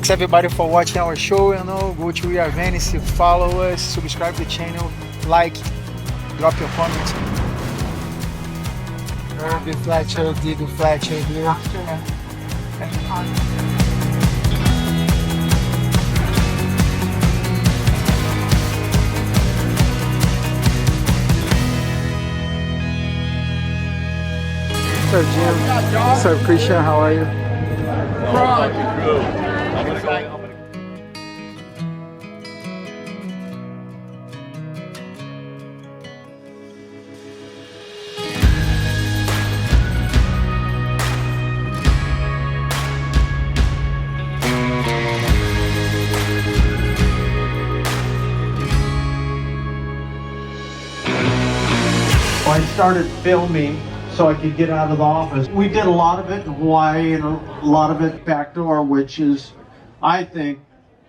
Thanks everybody for watching our show. You know, go to We Are Venice, follow us, subscribe to the channel, like, drop your comments. Herbie Fletcher, Diego Fletcher here. What's up, Jim? What's up, Christian? How are you? I started filming so I could get out of the office. We did a lot of it in Hawaii and a lot of it backdoor, which is, I think,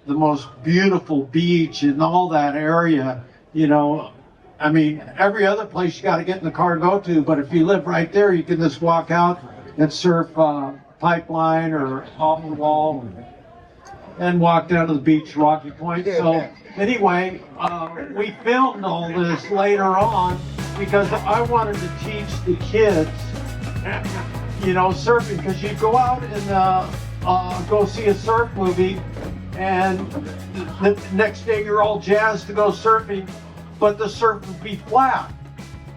the most beautiful beach in all that area. You know, I mean, every other place you got to get in the car and go to, but if you live right there, you can just walk out and surf Pipeline or off the wall and walk down to the beach, Rocky Point. So anyway, we filmed all this later on because I wanted to teach the kids, you know, surfing, because you go out and go see a surf movie and the next day you're all jazzed to go surfing, but the surf would be flat.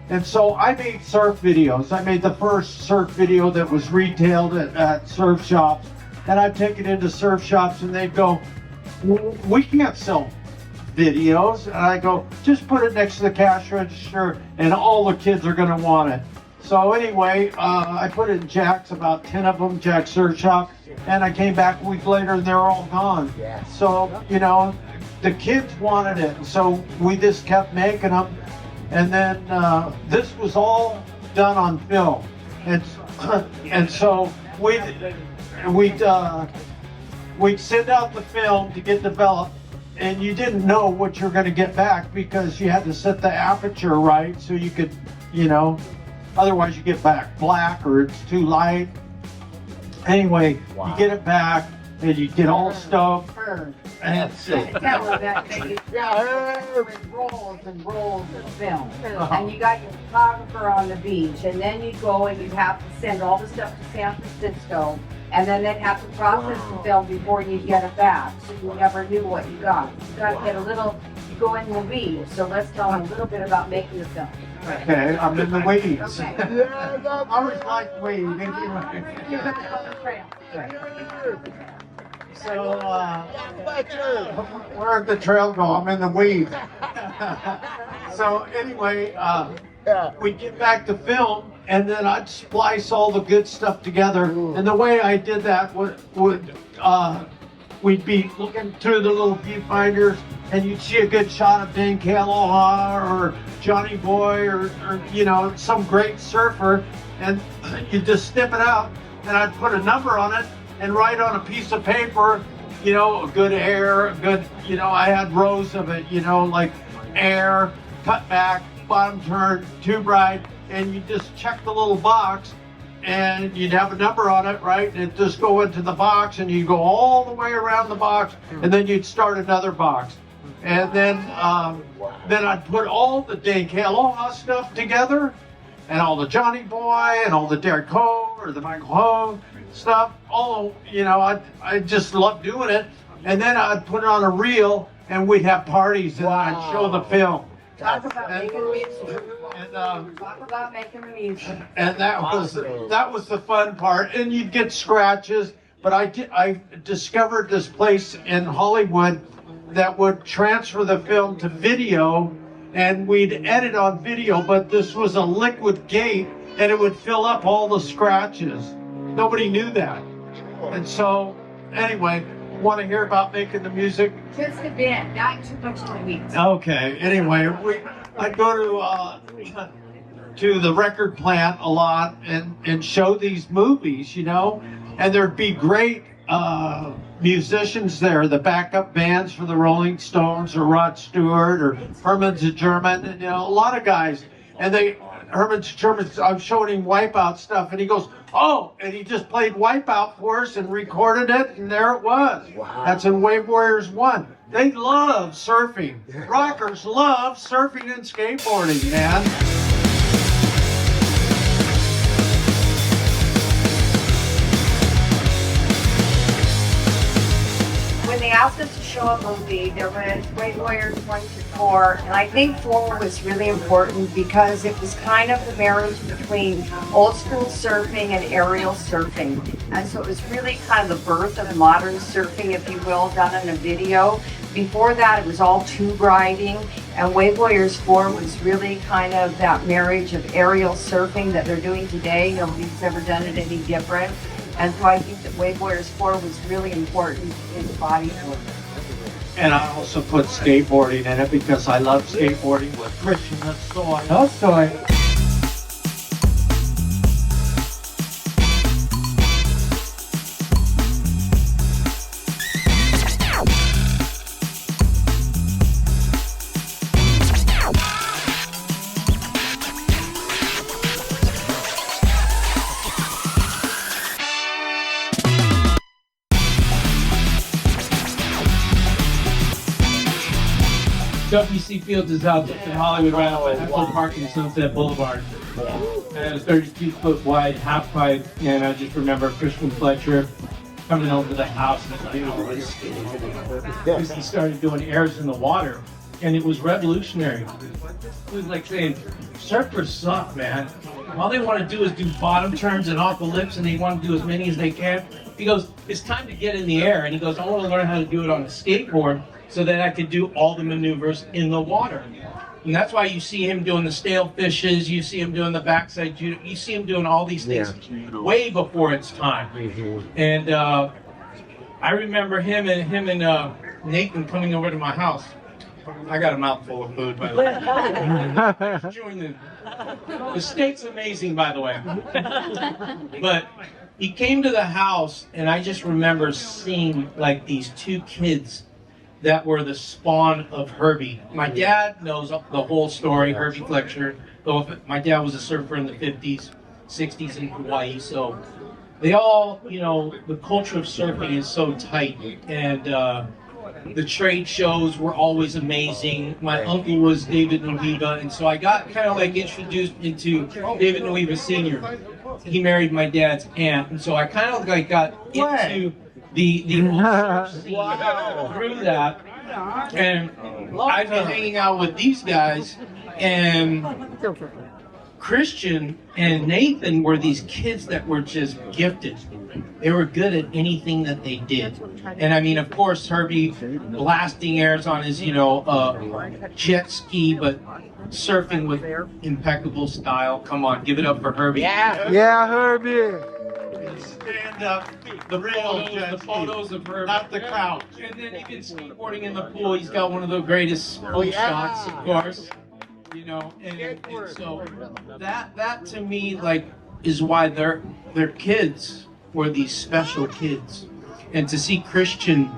And so I made surf videos. I made the first surf video that was retailed at surf shops, and I'd take it into surf shops and they'd go, we can't sell videos. And I go, just put it next to the cash register and all the kids are gonna want it. So anyway, I put it in Jack's, about 10 of them, Jack's Surf Shop, and I came back a week later and they're all gone. So, you know, the kids wanted it, and so we just kept making them. And then this was all done on film. And so we'd send out the film to get developed, and you didn't know what you're going to get back because you had to set the aperture right so you could, you know, otherwise you get back black or it's too light. Anyway, you get it back and you get all stoked. And rolls and rolls of film. And you got your photographer on the beach, and then you go and you have to send all the stuff to San Francisco, and then they'd have to process the film before you get it back, so you never knew what you got. You got to get a little, you go in the weeds, so let's tell them a little bit about making the film. Okay, I'm in the weeds. Okay. I always like weeds. You're back on the trail. So, where'd the trail go? I'm in the weeds. So anyway, we'd get back to film, and then I'd splice all the good stuff together. And the way I did that we'd be looking through the little viewfinders, and you'd see a good shot of Dan Aloha or Johnny Boy or you know, some great surfer, and you just snip it out, and I'd put a number on it and write on a piece of paper, you know, a good heir, a good, you know, I had rows of it, you know, like heir, cut back, bottom turn, tube ride, and you just check the little box and you'd have a number on it, right? And it'd just go into the box and you go all the way around the box, and then you'd start another box. And then I'd put all the Dane Aloha stuff together, and all the Johnny Boy and all the Derek Ho or the Michael Ho stuff. All, you know, I just loved doing it. And then I'd put it on a reel, and we'd have parties, and I'd show the film. Talk about making music. Talk about making the music. And that was the fun part. And you'd get scratches, but I discovered this place in Hollywood that would transfer the film to video, and we'd edit on video, but this was a liquid gate, and it would fill up all the scratches. Nobody knew that. And so, anyway, want to hear about making the music? Just a bit, not too much in the weeds. Okay, anyway, I'd go to the record plant a lot and show these movies, you know, and there'd be great musicians there, the backup bands for the Rolling Stones or Rod Stewart or Herman German, and, you know, a lot of guys. And Herman's German, I'm showing him Wipeout stuff, and he goes, oh, and he just played Wipeout for us and recorded it, and there it was. Wow. That's in Wave Warriors 1. They love surfing. Rockers love surfing and skateboarding, man. When they asked us to show a movie, there was Wave Warriors 1 to 4, and I think 4 was really important because it was kind of the marriage between old school surfing and aerial surfing. And so it was really kind of the birth of modern surfing, if you will, done in a video. Before that, it was all tube riding, and Wave Warriors 4 was really kind of that marriage of aerial surfing that they're doing today. Nobody's ever done it any different. And so I think that Wave Warriors 4 was really important in bodyboarding. And I also put skateboarding in it because I love skateboarding with Christian Hosoi. Hosoi. WC Fields is out in Hollywood right off of Echo Park and Sunset Boulevard. And it was 32-foot wide, half pipe, and I just remember Christian Fletcher coming over to the house and he started doing airs in the water, and it was revolutionary. It was like saying, surfers suck, man. All they want to do is do bottom turns and off the lips, and they want to do as many as they can. He goes, it's time to get in the air, and he goes, I want to learn how to do it on a skateboard so that I could do all the maneuvers in the water. And that's why you see him doing the stale fishes, you see him doing the backside judo, you see him doing all these things way before its time. And I remember him and Nathan coming over to my house. I got a mouthful of food, by the way. Join them. The steak's amazing, by the way. But he came to the house, and I just remember seeing like these two kids that were the spawn of Herbie. My dad knows the whole story, Herbie Fletcher. Though my dad was a surfer in the 50s, 60s in Hawaii, so they all, you know, the culture of surfing is so tight, and the trade shows were always amazing. My uncle was David Nuiva, and so I got kind of like introduced into David Nuiva Sr. He married my dad's aunt, and so I kind of like got into the whole scene through that. And I've been hanging out with these guys, and Christian and Nathan were these kids that were just gifted. They were good at anything that they did. And I mean, of course, Herbie blasting airs on his, jet ski, but surfing with impeccable style. Come on, give it up for Herbie. Yeah, Herbie. Stand up, the photos of Herbie. not the couch. And then even skateboarding in the pool, he's got one of the greatest pool shots, of course. You know, and so that to me, like, is why their kids were these special kids. And to see Christian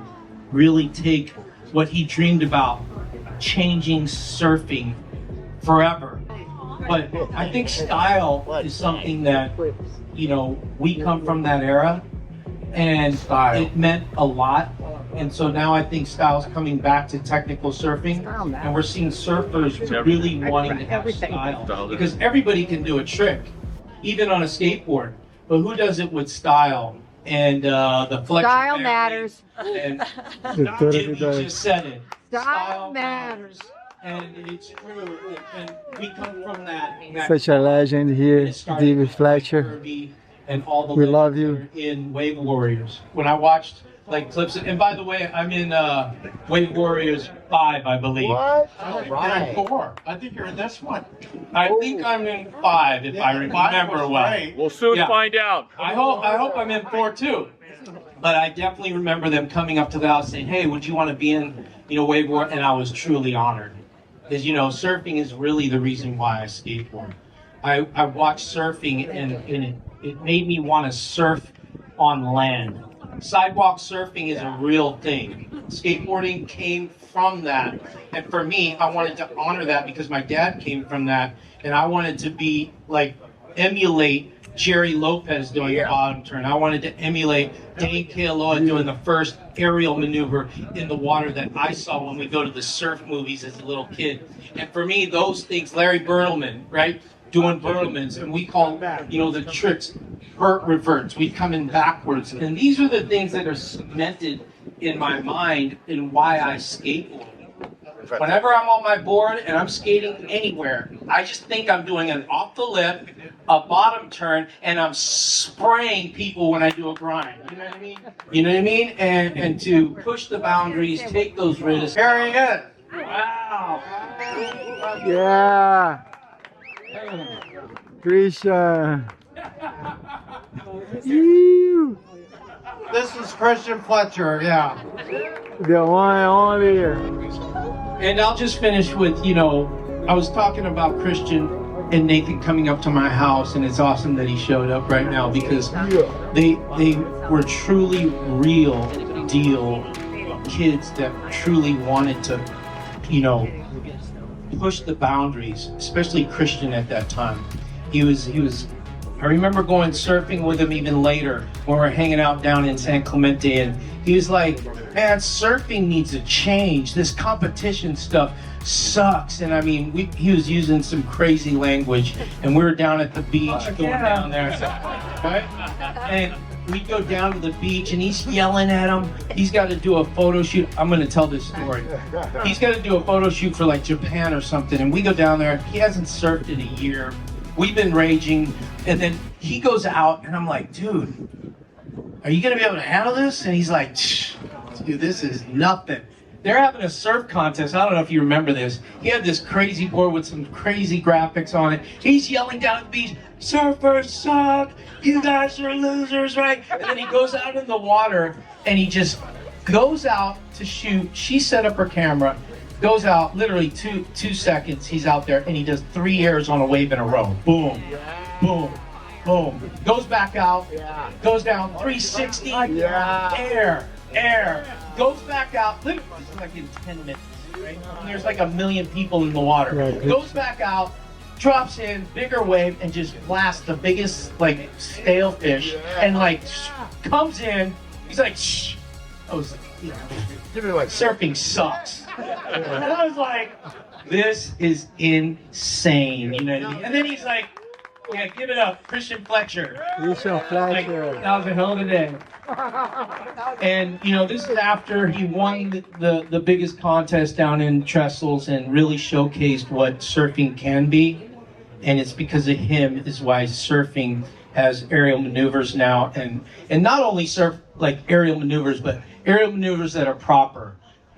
really take what he dreamed about, changing surfing forever. But I think style is something that, you know, we come from that era, and it meant a lot. And so now I think style's coming back to technical surfing, and we're seeing surfers really wanting to have style, because everybody can do a trick, even on a skateboard. But who does it with style? And the Fletcher Style family, matters. And Jimmy just said it. Style matters. And it's true. And we come from that. Such a legend here, It started Herbie with Fletcher. Herbie and all the We love legends you. that are in Wave Warriors. When I watched like clips, and by the way, I'm in Wave Warriors 5, I believe. What? I think you're in 4. I think you're in this one. I think I'm in 5, if I remember well. We'll soon Yeah. find out. I hope I'm in 4 too. But I definitely remember them coming up to the house saying, "Hey, would you want to be in, Wave War?" And I was truly honored, because surfing is really the reason why I skateboard. I watched surfing, and it made me want to surf on land. Sidewalk surfing is a real thing. Skateboarding came from that. And for me, I wanted to honor that because my dad came from that. And I wanted to be like, emulate Jerry Lopez doing the bottom turn. I wanted to emulate Dane Kealoha doing the first aerial maneuver in the water that I saw when we go to the surf movies as a little kid. And for me, those things, Larry Bertelman, right? Doing Bertelmans, and we call, you know, the tricks vert reverts. We come in backwards. And these are the things that are cemented in my mind and why I skateboard. Whenever I'm on my board and I'm skating anywhere, I just think I'm doing an off the lip, a bottom turn, and I'm spraying people when I do a grind. You know what I mean? You know what I mean? And to push the boundaries, take those risks. Here he is. Wow. Yeah. Christian. You. This is Christian Fletcher, yeah. The one and only. And I'll just finish with, you know, I was talking about Christian and Nathan coming up to my house, and it's awesome that he showed up right now because they were truly real deal kids that truly wanted to, you know, push the boundaries, especially Christian at that time. He was I remember going surfing with him even later when we were hanging out down in San Clemente, and he was like, man, surfing needs to change. This competition stuff sucks. And I mean, he was using some crazy language, and we were down at the beach going down there. Right? And we go down to the beach, and he's yelling at him. He's got to do a photo shoot. I'm going to tell this story. He's got to do a photo shoot for like Japan or something, and we go down there. He hasn't surfed in a year. We've been raging, and then he goes out, and I'm like, dude, are you going to be able to handle this? And he's like, dude, this is nothing. They're having a surf contest. I don't know if you remember this. He had this crazy board with some crazy graphics on it. He's yelling down at the beach, surfers suck, you guys are losers, right? And then he goes out in the water, and he just goes out to shoot. She set up her camera, goes out, literally two seconds, he's out there, and he does 3 airs on a wave in a row. Boom, boom, boom. Goes back out, goes down 360, air. Goes back out, literally, this is like in 10 minutes, right? And there's like 1 million people in the water. Goes back out, drops in, bigger wave, and just blasts the biggest, like, stale fish, and like, comes in, he's like, shh. I was like, you know, surfing sucks. And I was like, this is insane, you know what I mean? And then he's like, yeah, give it up, Christian Fletcher. Christian Fletcher. Like, that was a hell of a day. And, you know, this is after he won the biggest contest down in Trestles and really showcased what surfing can be. And it's because of him is why surfing has aerial maneuvers now. And not only surf like aerial maneuvers, but aerial maneuvers that are proper.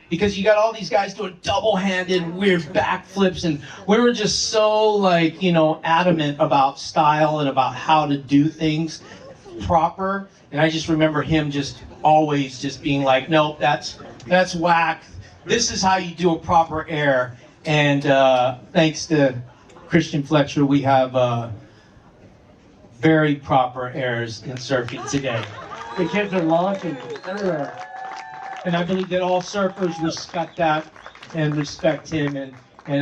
Because you got all these guys doing double-handed weird backflips, and we were just so, like, you know, adamant about style and about how to do things proper. And I just remember him just always just being like, nope, that's whack. This is how you do a proper air. And thanks to Christian Fletcher, we have very proper airs in surfing today. The kids are launching. And I believe that all surfers respect that and respect him, and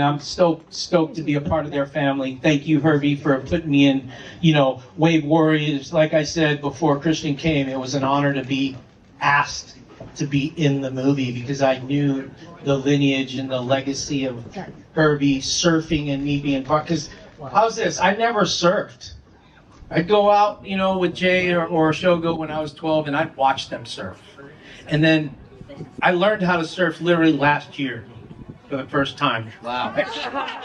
I'm stoked to be a part of their family. Thank you, Herbie, for putting me in, you know, Wave Warriors. Like I said before Christian came, it was an honor to be asked to be in the movie because I knew the lineage and the legacy of Herbie surfing and me being part. Because how's this? I never surfed. I'd go out, you know, with Jay or Shogo when I was 12, and I'd watch them surf. And then I learned how to surf literally last year for the first time. Wow.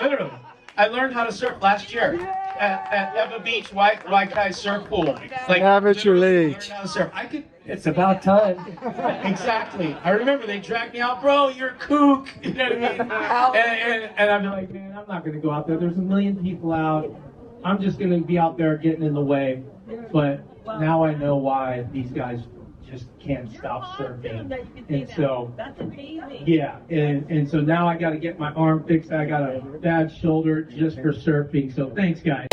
Literally. I learned how to surf last year at Eva Beach, White Guy Surf Pool. Like, Amateur league. It's about time. Exactly. I remember they dragged me out, bro, you're a kook. You know what I mean? And I'd be like, man, I'm not going to go out there. There's 1 million people out. I'm just going to be out there getting in the way. But now I know why these guys just can't stop surfing. And so, yeah, and so now I got to get my arm fixed. I got a bad shoulder just for surfing. So thanks, guys.